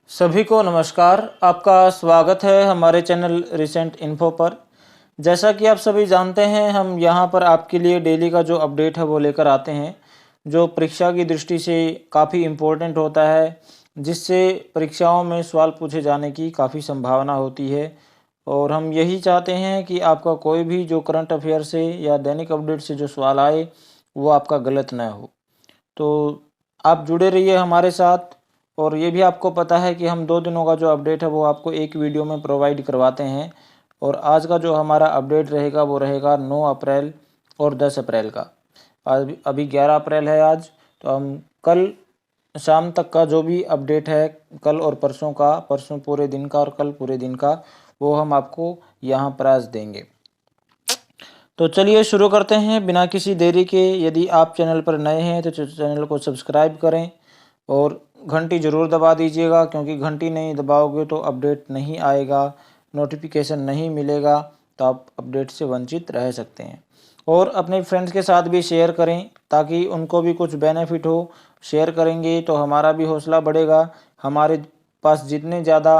सभी को नमस्कार। आपका स्वागत है हमारे चैनल रिसेंट इन्फो पर। जैसा कि आप सभी जानते हैं, हम यहाँ पर आपके लिए डेली का जो अपडेट है वो लेकर आते हैं, जो परीक्षा की दृष्टि से काफ़ी इम्पोर्टेंट होता है, जिससे परीक्षाओं में सवाल पूछे जाने की काफ़ी संभावना होती है। और हम यही चाहते हैं कि आपका कोई भी जो करंट अफेयर से या दैनिक अपडेट से जो सवाल आए वो आपका गलत न हो। तो आप जुड़े रहिए हमारे साथ। और ये भी आपको पता है कि हम 2 दिनों का जो अपडेट है वो आपको एक वीडियो में प्रोवाइड करवाते हैं। और आज का जो हमारा अपडेट रहेगा वो रहेगा 9 अप्रैल और 10 अप्रैल का। आज अभी 11 अप्रैल है आज, तो हम कल शाम तक का जो भी अपडेट है, कल और परसों का, परसों पूरे दिन का और कल पूरे दिन का, वो हम आपको यहाँ पर आज देंगे। तो चलिए शुरू करते हैं बिना किसी देरी के। यदि आप चैनल पर नए हैं तो चैनल को सब्सक्राइब करें और घंटी ज़रूर दबा दीजिएगा, क्योंकि घंटी नहीं दबाओगे तो अपडेट नहीं आएगा, नोटिफिकेशन नहीं मिलेगा, तो आप अपडेट से वंचित रह सकते हैं। और अपने फ्रेंड्स के साथ भी शेयर करें ताकि उनको भी कुछ बेनिफिट हो। शेयर करेंगे तो हमारा भी हौसला बढ़ेगा। हमारे पास जितने ज़्यादा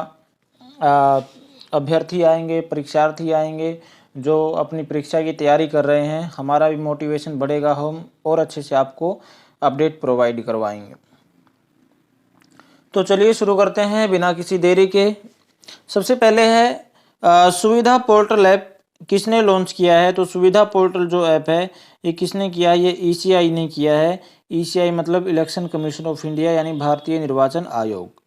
अभ्यर्थी आएंगे, परीक्षार्थी आएंगे जो अपनी परीक्षा की तैयारी कर रहे हैं, हमारा भी मोटिवेशन बढ़ेगा, हम और अच्छे से आपको अपडेट प्रोवाइड करवाएंगे। तो चलिए शुरू करते हैं बिना किसी देरी के। सबसे पहले है सुविधा पोर्टल ऐप किसने लॉन्च किया है। तो सुविधा पोर्टल जो ऐप है ये किसने किया है? ये ईसीआई ने किया है। ईसीआई मतलब इलेक्शन कमीशन ऑफ इंडिया, यानी भारतीय निर्वाचन आयोग।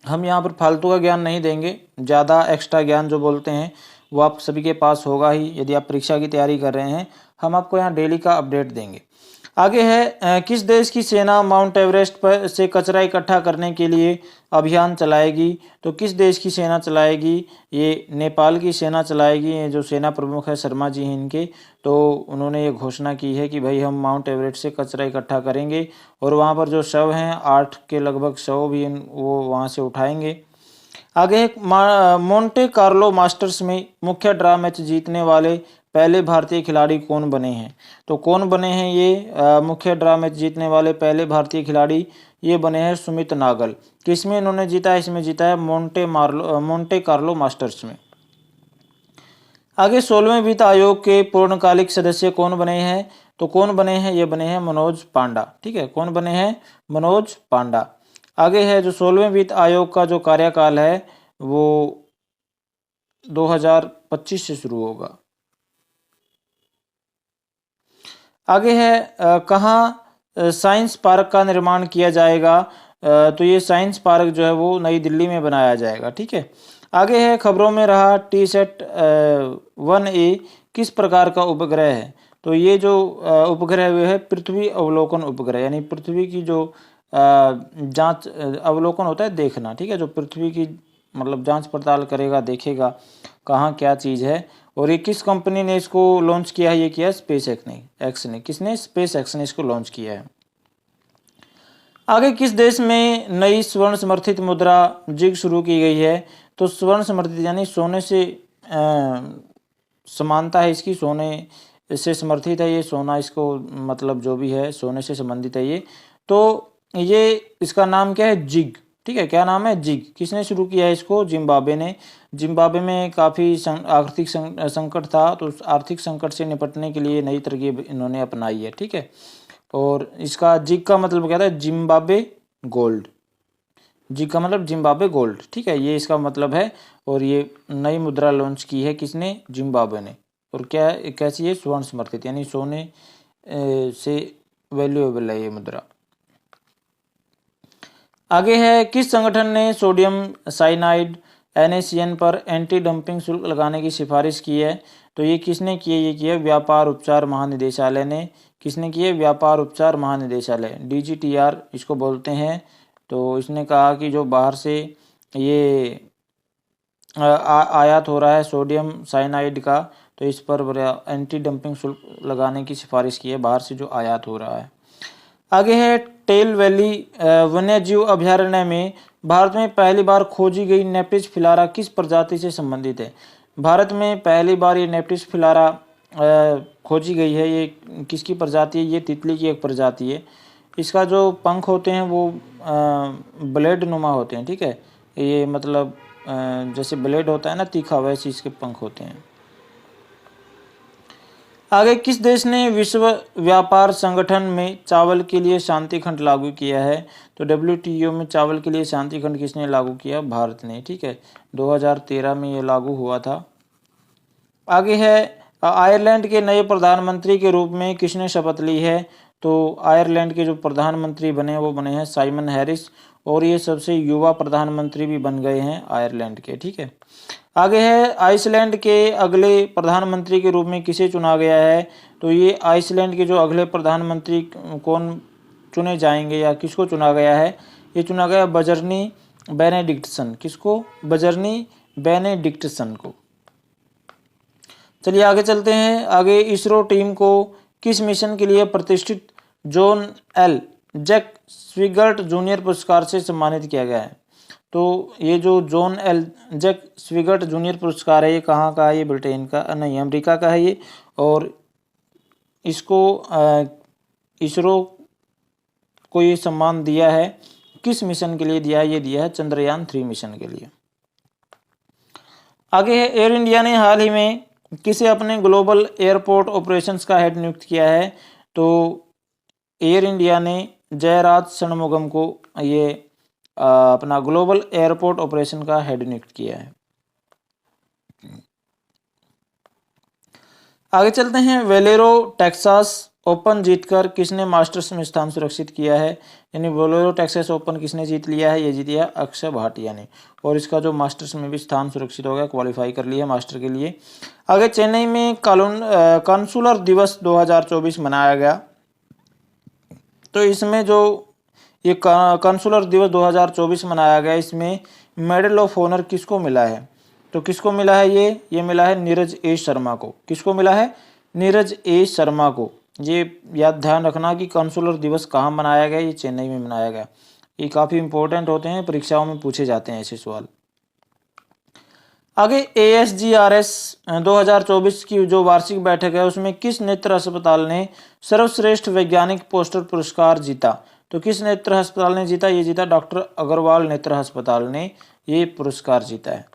हम यहाँ पर फालतू का ज्ञान नहीं देंगे, ज़्यादा एक्स्ट्रा ज्ञान जो बोलते हैं वो आप सभी के पास होगा ही यदि आप परीक्षा की तैयारी कर रहे हैं। हम आपको यहाँ डेली का अपडेट देंगे। आगे है किस देश की सेना माउंट एवरेस्ट पर से कचरा इकट्ठा करने के लिए अभियान चलाएगी। तो किस देश की सेना चलाएगी? ये नेपाल की सेना चलाएगी। ये जो सेना प्रमुख है, शर्मा जी हैं इनके, तो उन्होंने ये घोषणा की है कि भाई हम माउंट एवरेस्ट से कचरा इकट्ठा करेंगे और वहाँ पर जो शव हैं 8 के लगभग शव भी वो वहाँ से उठाएंगे। आगे है मोंटे कार्लो मास्टर्स में मुख्य ड्रा मैच जीतने वाले पहले भारतीय खिलाड़ी कौन बने हैं। तो कौन बने हैं ये मुख्य ड्रा मैच जीतने वाले पहले भारतीय खिलाड़ी? ये बने हैं सुमित नागल। किसमें इन्होंने जीता है? इसमें जीता है मोंटे कार्लो मास्टर्स में। आगे 16वें वित्त आयोग के पूर्णकालिक सदस्य कौन बने हैं। तो कौन बने हैं? ये बने हैं मनोज पांडा। ठीक है, कौन बने हैं? मनोज पांडा। आगे है जो 16वें वित्त आयोग का जो कार्यकाल है वो 2025 से शुरू होगा। आगे है कहाँ साइंस पार्क का निर्माण किया जाएगा। तो ये साइंस पार्क जो है वो नई दिल्ली में बनाया जाएगा। ठीक है। आगे है खबरों में रहा टीसैट 1A किस प्रकार का उपग्रह है। तो ये जो उपग्रह हुए है पृथ्वी अवलोकन उपग्रह, यानी पृथ्वी की जो जांच अवलोकन होता है, देखना। ठीक है, जो पृथ्वी की मतलब जांच पड़ताल करेगा, देखेगा कहाँ क्या चीज़ है। और ये किस कंपनी ने इसको लॉन्च किया है? ये किया स्पेस एक्स ने। किसने? स्पेस एक्स ने इसको लॉन्च किया है। आगे किस देश में नई स्वर्ण समर्थित मुद्रा जिग शुरू की गई है। तो स्वर्ण समर्थित यानी सोने से समानता है इसकी, सोने से समर्थित है ये, सोना इसको मतलब जो भी है सोने से संबंधित है ये। तो ये इसका नाम क्या है? जिग। ठीक है, क्या नाम है? जिग। किसने शुरू किया है इसको? जिम्बाब्वे ने। जिम्बाब्वे में काफ़ी आर्थिक संकट था, तो उस आर्थिक संकट से निपटने के लिए नई तरकीब इन्होंने अपनाई है। ठीक है, और इसका जिग का मतलब क्या था? Zimbabwe gold. जिग का मतलब जिम्बाब्वे गोल्ड। ठीक है, ये इसका मतलब है। और ये नई मुद्रा लॉन्च की है किसने? जिम्बाब्वे ने। और क्या कैसी है? स्वर्ण समर्थित, यानी सोने से वैल्यूएबल है ये मुद्रा। आगे है किस संगठन ने सोडियम साइनाइड NaCN पर एंटी डंपिंग शुल्क लगाने की सिफारिश की है। तो ये किसने की है? ये की है व्यापार उपचार महानिदेशालय ने। किसने की है? व्यापार उपचार महानिदेशालय, DGTR इसको बोलते हैं। तो इसने कहा कि जो बाहर से ये आयात हो रहा है सोडियम साइनाइड का, तो इस पर एंटी डंपिंग शुल्क लगाने की सिफारिश की है, बाहर से जो आयात हो रहा है। आगे है टेल वैली वन्यजीव अभयारण्य में भारत में पहली बार खोजी गई नेप्टिस फिलारा किस प्रजाति से संबंधित है। भारत में पहली बार ये नेप्टिस फिलारा खोजी गई है। ये किसकी प्रजाति है? ये तितली की एक प्रजाति है। इसका जो पंख होते हैं वो ब्लेड नुमा होते हैं, ठीक है। ये मतलब जैसे ब्लेड होता है ना तीखा, वैसे इसके पंख होते हैं। आगे, किस देश ने विश्व व्यापार संगठन में चावल के लिए शांति खंड लागू किया है? तो WTO में चावल के लिए शांति खंड किसने लागू किया? भारत ने, ठीक है। 2013 में ये लागू हुआ था। आगे है, आयरलैंड के नए प्रधानमंत्री के रूप में किसने शपथ ली है? तो आयरलैंड के जो प्रधानमंत्री बने वो बने हैं साइमन हैरिस, और ये सबसे युवा प्रधानमंत्री भी बन गए हैं आयरलैंड के, ठीक है। आगे है, आइसलैंड के अगले प्रधानमंत्री के रूप में किसे चुना गया है? तो ये आइसलैंड के जो अगले प्रधानमंत्री कौन चुने जाएंगे या किसको चुना गया है? ये चुना गया बजरनी बेनेडिक्टसन। किसको? बजरनी बेनेडिक्टसन को। चलिए आगे चलते हैं। आगे, इसरो टीम को किस मिशन के लिए प्रतिष्ठित जॉन एल जैक स्विगर्ट जूनियर पुरस्कार से सम्मानित किया गया है? तो ये जो जॉन एल जैक स्विगर्ट जूनियर पुरस्कार है, ये कहाँ का है? ये ब्रिटेन का नहीं, अमेरिका का है ये। और इसको इसरो को ये सम्मान दिया है, किस मिशन के लिए दिया है? ये दिया है चंद्रयान 3 मिशन के लिए। आगे है, एयर इंडिया ने हाल ही में किसे अपने ग्लोबल एयरपोर्ट ऑपरेशंस का हेड नियुक्त किया है? तो एयर इंडिया ने जयराज षणमुगम को ये अपना ग्लोबल एयरपोर्ट ऑपरेशन का हेड नियुक्त किया है। आगे चलते हैं। वेलेरो टेक्सास ओपन जीतकर किसने मास्टर्स में स्थान सुरक्षित किया है? यानी वेलेरो टेक्सास ओपन किसने जीत लिया है? ये जीत लिया अक्षय भाटिया ने, और इसका जो मास्टर्स में भी स्थान सुरक्षित हो गया, क्वालिफाई कर लिया मास्टर के लिए। आगे, चेन्नई में कॉन्सुलर दिवस 2024 मनाया गया। तो इसमें जो ये कॉन्सुलर दिवस 2024 मनाया गया, इसमें मेडल ऑफ ऑनर किसको मिला है? तो किसको मिला है? ये मिला है नीरज ए शर्मा को। किसको मिला है? नीरज ए शर्मा को। ये याद ध्यान रखना कि कॉन्सुलर दिवस कहाँ मनाया गया? ये चेन्नई में मनाया गया। ये काफ़ी इंपॉर्टेंट होते हैं, परीक्षाओं में पूछे जाते हैं ऐसे सवाल। आगे, ASGRS 2024 की जो वार्षिक बैठक है, उसमें किस नेत्र अस्पताल ने सर्वश्रेष्ठ वैज्ञानिक पोस्टर पुरस्कार जीता? तो किस नेत्र अस्पताल ने जीता? ये जीता डॉक्टर अग्रवाल नेत्र अस्पताल ने ये पुरस्कार जीता है।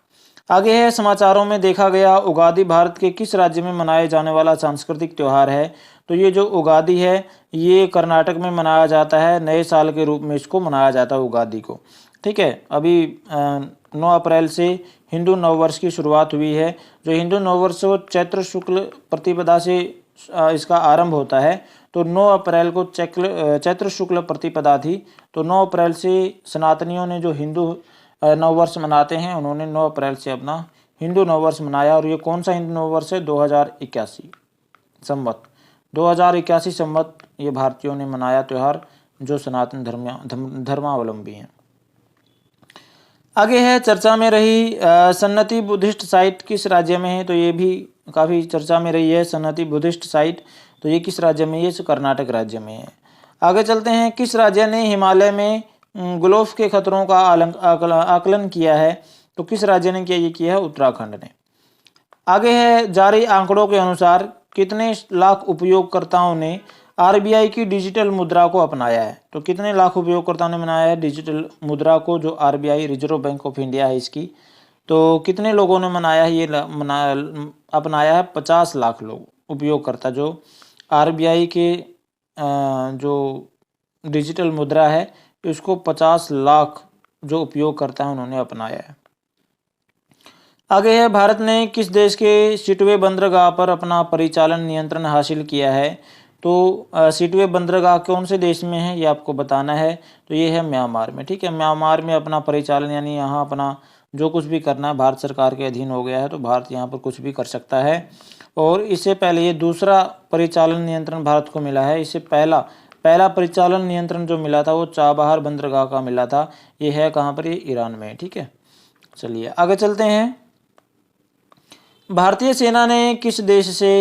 आगे है, समाचारों में देखा गया उगादी भारत के किस राज्य में मनाए जाने वाला सांस्कृतिक त्यौहार है? तो ये जो उगादी है, ये कर्नाटक में मनाया जाता है। नए साल के रूप में इसको मनाया जाता है उगादी को, ठीक है। अभी 9 अप्रैल से हिंदू नववर्ष की शुरुआत हुई है। जो हिंदू नववर्ष वो चैत्र शुक्ल प्रतिपदा से इसका आरंभ होता है। तो 9 अप्रैल को चैत्र शुक्ल प्रतिपदा थी। तो 9 अप्रैल से सनातनियों ने जो हिंदू नववर्ष मनाते हैं, उन्होंने 9 अप्रैल से अपना हिंदू नववर्ष मनाया। और ये कौन सा हिंदू नववर्ष है? 2081 संवत, 2081 संवत ये भारतीयों ने मनाया त्यौहार, जो सनातन धर्मावलंबी हैं। आगे है, चर्चा में रही सन्नति बुद्धिस्ट साइट किस राज्य में है? तो ये भी काफ़ी चर्चा में रही है सन्नति बुद्धिस्ट साइट। तो ये किस राज्य में? ये कर्नाटक राज्य में है। आगे चलते हैं। किस राज्य ने हिमालय में ग्लोफ के खतरों का आकलन किया है? तो किस राज्य ने किया? ये किया है उत्तराखंड ने। आगे है, जारी आंकड़ों के अनुसार कितने लाख उपयोगकर्ताओं ने RBI की डिजिटल मुद्रा को अपनाया है? तो कितने लाख उपयोगकर्ताओं ने बनाया है डिजिटल मुद्रा को, जो RBI reserve bank of India है इसकी? तो कितने लोगों ने मनाया है? ये अपनाया है 50 लाख लोग उपयोगकर्ता, जो RBI के जो डिजिटल मुद्रा है इसको 50 लाख जो उपयोग करता है उन्होंने अपनाया है। आगे है, भारत ने किस देश के सिटवे बंदरगाह पर अपना परिचालन नियंत्रण हासिल किया है? तो सिटवे बंदरगाह कौन से देश में है ये आपको बताना है। तो ये है म्यांमार में, ठीक है। म्यांमार में अपना परिचालन, यानी यहाँ अपना जो कुछ भी करना है भारत सरकार के अधीन हो गया है, तो भारत यहाँ पर कुछ भी कर सकता है। और इससे पहले ये दूसरा परिचालन नियंत्रण भारत को मिला है। इससे पहला परिचालन नियंत्रण जो मिला था वो चाबहार बंदरगाह का मिला था। ये है कहाँ पर? ये ईरान में, ठीक है। चलिए आगे चलते हैं। भारतीय सेना ने किस देश से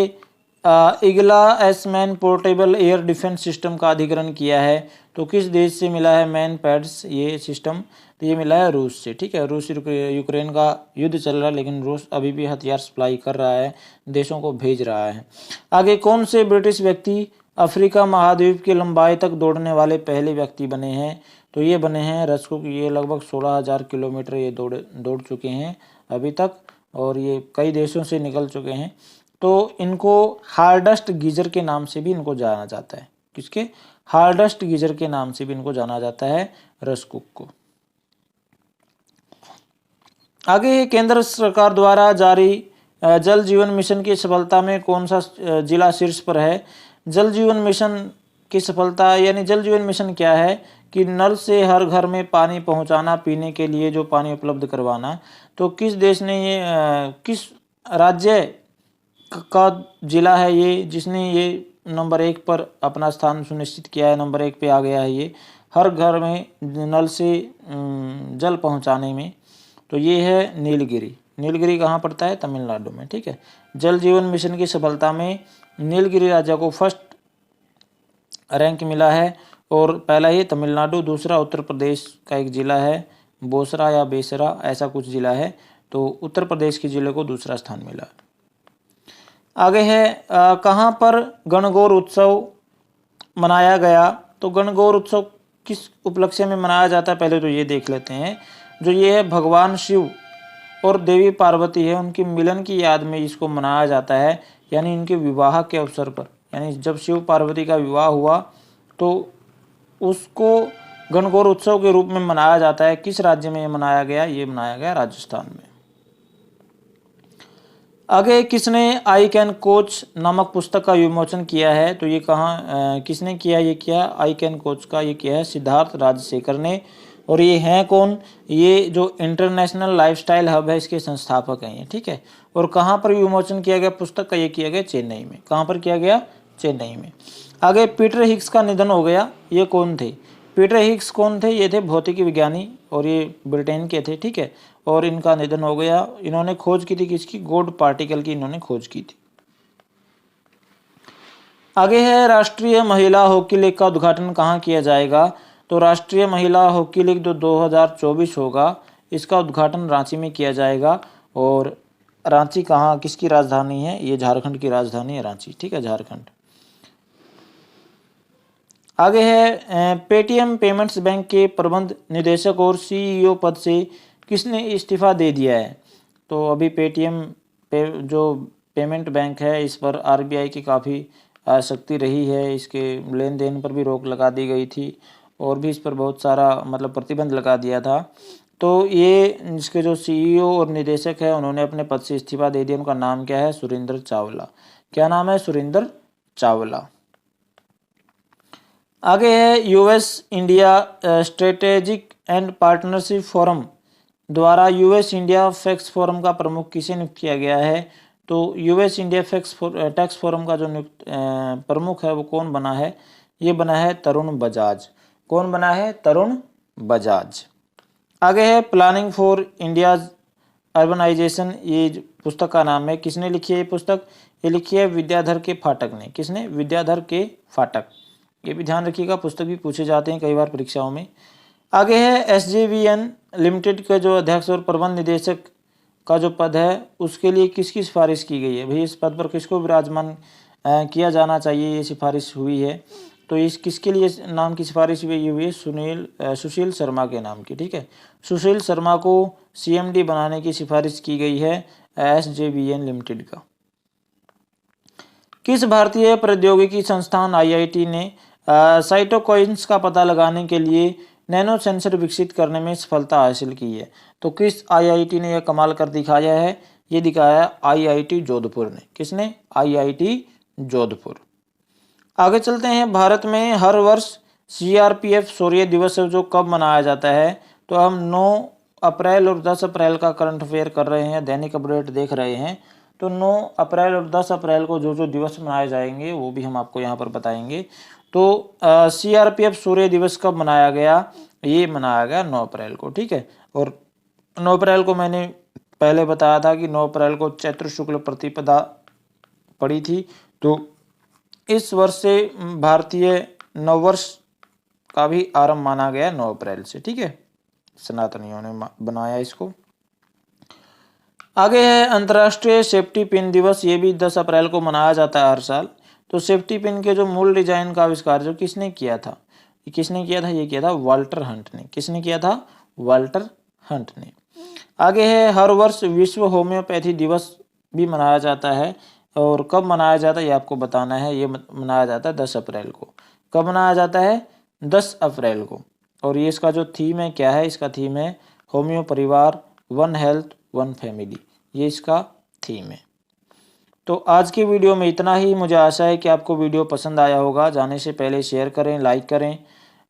इगला एसमैन पोर्टेबल एयर डिफेंस सिस्टम का अधिग्रहण किया है? तो किस देश से मिला है मैन पैड्स ये सिस्टम? तो ये मिला है रूस से, ठीक है। रूस यूक्रेन का युद्ध चल रहा है, लेकिन रूस अभी भी हथियार सप्लाई कर रहा है, देशों को भेज रहा है। आगे, कौन से ब्रिटिश व्यक्ति अफ्रीका महाद्वीप की लंबाई तक दौड़ने वाले पहले व्यक्ति बने हैं? तो ये बने हैं रसकुक, ये लगभग 16,000 किलोमीटर ये दौड़ चुके हैं अभी तक, और ये कई देशों से निकल चुके हैं। तो इनको हार्डेस्ट गीजर के नाम से भी इनको जाना जाता है। किसके? हार्डेस्ट गीजर के नाम से भी इनको जाना जाता है रसकुक को। आगे केंद्र सरकार द्वारा जारी जल जीवन मिशन की सफलता में कौन सा जिला शीर्ष पर है? जल जीवन मिशन की सफलता, यानी जल जीवन मिशन क्या है कि नल से हर घर में पानी पहुंचाना, पीने के लिए जो पानी उपलब्ध करवाना। तो किस देश ने ये किस राज्य का जिला है ये जिसने ये नंबर 1 पर अपना स्थान सुनिश्चित किया है, नंबर 1 पे आ गया है ये हर घर में नल से जल पहुंचाने में? तो ये है नीलगिरी। नीलगिरी कहाँ पड़ता है? तमिलनाडु में। ठीक है, जल जीवन मिशन की सफलता में नीलगिरी राज्य को फर्स्ट रैंक मिला है, और पहला ही तमिलनाडु, दूसरा उत्तर प्रदेश का एक जिला है बोसरा या बेसरा, ऐसा कुछ जिला है, तो उत्तर प्रदेश के जिले को दूसरा स्थान मिला। आगे है कहाँ पर गणगौर उत्सव मनाया गया? तो गणगौर उत्सव किस उपलक्ष्य में मनाया जाता है, पहले तो ये देख लेते हैं। जो ये है भगवान शिव और देवी पार्वती है, उनकी मिलन की याद में इसको मनाया जाता है, यानी इनके विवाह के अवसर पर, यानी जब शिव पार्वती का विवाह हुआ तो उसको गणगौर उत्सव के रूप में मनाया जाता है। किस राज्य में ये मनाया गया? ये मनाया गया राजस्थान में। आगे किसने आई कैन कोच नामक पुस्तक का विमोचन किया है? तो ये कहाँ किसने किया? ये किया आई कैन कोच का ये किया है सिद्धार्थ राजशेखर ने। और ये हैं कौन? ये जो इंटरनेशनल लाइफस्टाइल हब है इसके संस्थापक हैं ये। ठीक है, और कहाँ पर विमोचन किया गया पुस्तक का? ये किया गया चेन्नई में। कहाँ पर किया गया? चेन्नई में। आगे पीटर हिग्स का निधन हो गया, ये कौन थे? पीटर हिग्स कौन थे? ये थे भौतिकी विज्ञानी और ये ब्रिटेन के थे। ठीक है, और इनका निधन हो गया। इन्होंने खोज की थी किसकी? गॉड पार्टिकल की इन्होंने खोज की थी। आगे है राष्ट्रीय महिला हॉकी लीग का उद्घाटन कहाँ किया जाएगा? तो राष्ट्रीय महिला हॉकी लीग जो 2024 होगा इसका उद्घाटन रांची में किया जाएगा। और रांची कहाँ, किसकी राजधानी है? ये झारखंड की राजधानी है रांची। ठीक है, झारखंड। आगे है पेटीएम पेमेंट्स बैंक के प्रबंध निदेशक और सीईओ पद से किसने इस्तीफा दे दिया है? तो अभी पेटीएम जो पेमेंट बैंक है इस पर आरबीआई की काफ़ी आसक्ति रही है, इसके लेन देन पर भी रोक लगा दी गई थी और भी इस पर बहुत सारा मतलब प्रतिबंध लगा दिया था। तो ये इसके जो सीईओ और निदेशक है उन्होंने अपने पद से इस्तीफा दे दिया। उनका नाम क्या है? सुरेंद्र चावला। क्या नाम है? सुरेंद्र चावला। आगे है US India strategic and partnership forum द्वारा यूएस इंडिया फैक्स फोरम का प्रमुख किसे नियुक्त किया गया है? तो यूएस इंडिया टैक्स फोरम का जो प्रमुख है वो कौन बना है? ये बना है तरुण बजाज। कौन बना है? तरुण बजाज। आगे है प्लानिंग फॉर इंडियाज अर्बनाइजेशन, ये पुस्तक का नाम है। किसने लिखी है ये पुस्तक? ये लिखी है विद्याधर के फाटक ने। किसने? विद्याधर के फाटक। ये भी ध्यान रखिएगा, पुस्तक भी पूछे जाते हैं कई बार परीक्षाओं में। आगे है एसजेवीएन लिमिटेड के जो अध्यक्ष और प्रबंध निदेशक का जो पद है उसके लिए किसकी सिफारिश की गई है? भाई इस पद पर किसको विराजमान किया जाना चाहिए, ये सिफारिश हुई है। तो इस किसके लिए नाम की सिफारिश हुई है? सुशील शर्मा के नाम की। ठीक है, सुशील शर्मा को सीएमडी बनाने की सिफारिश की गई है एसजेवीएन लिमिटेड का। किस भारतीय प्रौद्योगिकी संस्थान आईआईटी ने साइटोकाइन्स का पता लगाने के लिए नैनो सेंसर विकसित करने में सफलता हासिल की है? तो किस आईआईटी ने यह कमाल कर दिखाया है? ये दिखाया आईआईटी जोधपुर ने। किसने? आईआईटी जोधपुर। आगे चलते हैं, भारत में हर वर्ष सीआरपीएफ शौर्य दिवस जो कब मनाया जाता है? तो हम 9 अप्रैल और 10 अप्रैल का करंट अफेयर कर रहे हैं, दैनिक अपडेट देख रहे हैं। तो 9 अप्रैल और 10 अप्रैल को जो जो दिवस मनाए जाएंगे वो भी हम आपको यहाँ पर बताएंगे। तो सीआरपीएफ शौर्य दिवस कब मनाया गया? ये मनाया गया 9 अप्रैल को। ठीक है, और 9 अप्रैल को मैंने पहले बताया था कि 9 अप्रैल को चैत्र शुक्ल प्रतिपदा पड़ी थी। तो इस वर्ष से भारतीय नववर्ष का भी आरंभ माना गया 9 अप्रैल से। ठीक है, सनातनियों ने बनाया इसको। आगे है अंतर्राष्ट्रीय सेफ्टी पिन दिवस, ये भी 10 अप्रैल को मनाया जाता है हर साल। तो सेफ्टी पिन के जो मूल डिजाइन का आविष्कार जो किसने किया था? ये किसने किया था? ये किया था वाल्टर हंट ने। किसने किया था? वाल्टर हंट ने। आगे है, हर वर्ष विश्व होम्योपैथी दिवस भी मनाया जाता है। और कब मनाया जाता है ये आपको बताना है। ये मनाया जाता है 10 अप्रैल को। कब मनाया जाता है? 10 अप्रैल को। और ये इसका जो थीम है क्या है? इसका थीम है होम्यो परिवार, वन हेल्थ वन फैमिली। ये इसका थीम है। तो आज की वीडियो में इतना ही। मुझे आशा है कि आपको वीडियो पसंद आया होगा। जाने से पहले शेयर करें, लाइक करें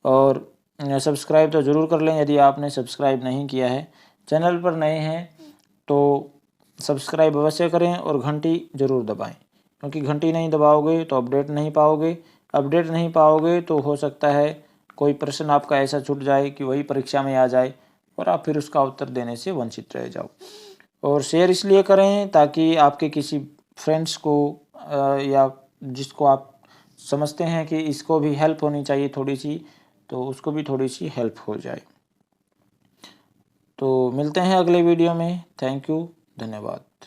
और सब्सक्राइब तो ज़रूर कर लें यदि आपने सब्सक्राइब नहीं किया है। चैनल पर नए हैं तो सब्सक्राइब अवश्य करें और घंटी ज़रूर दबाएं, क्योंकि घंटी नहीं दबाओगे तो अपडेट नहीं पाओगे। अपडेट नहीं पाओगे तो हो सकता है कोई प्रश्न आपका ऐसा छूट जाए कि वही परीक्षा में आ जाए और आप फिर उसका उत्तर देने से वंचित रह जाओ। और शेयर इसलिए करें ताकि आपके किसी फ्रेंड्स को या जिसको आप समझते हैं कि इसको भी हेल्प होनी चाहिए थोड़ी सी, तो उसको भी थोड़ी सी हेल्प हो जाए। तो मिलते हैं अगले वीडियो में। थैंक यू, धन्यवाद।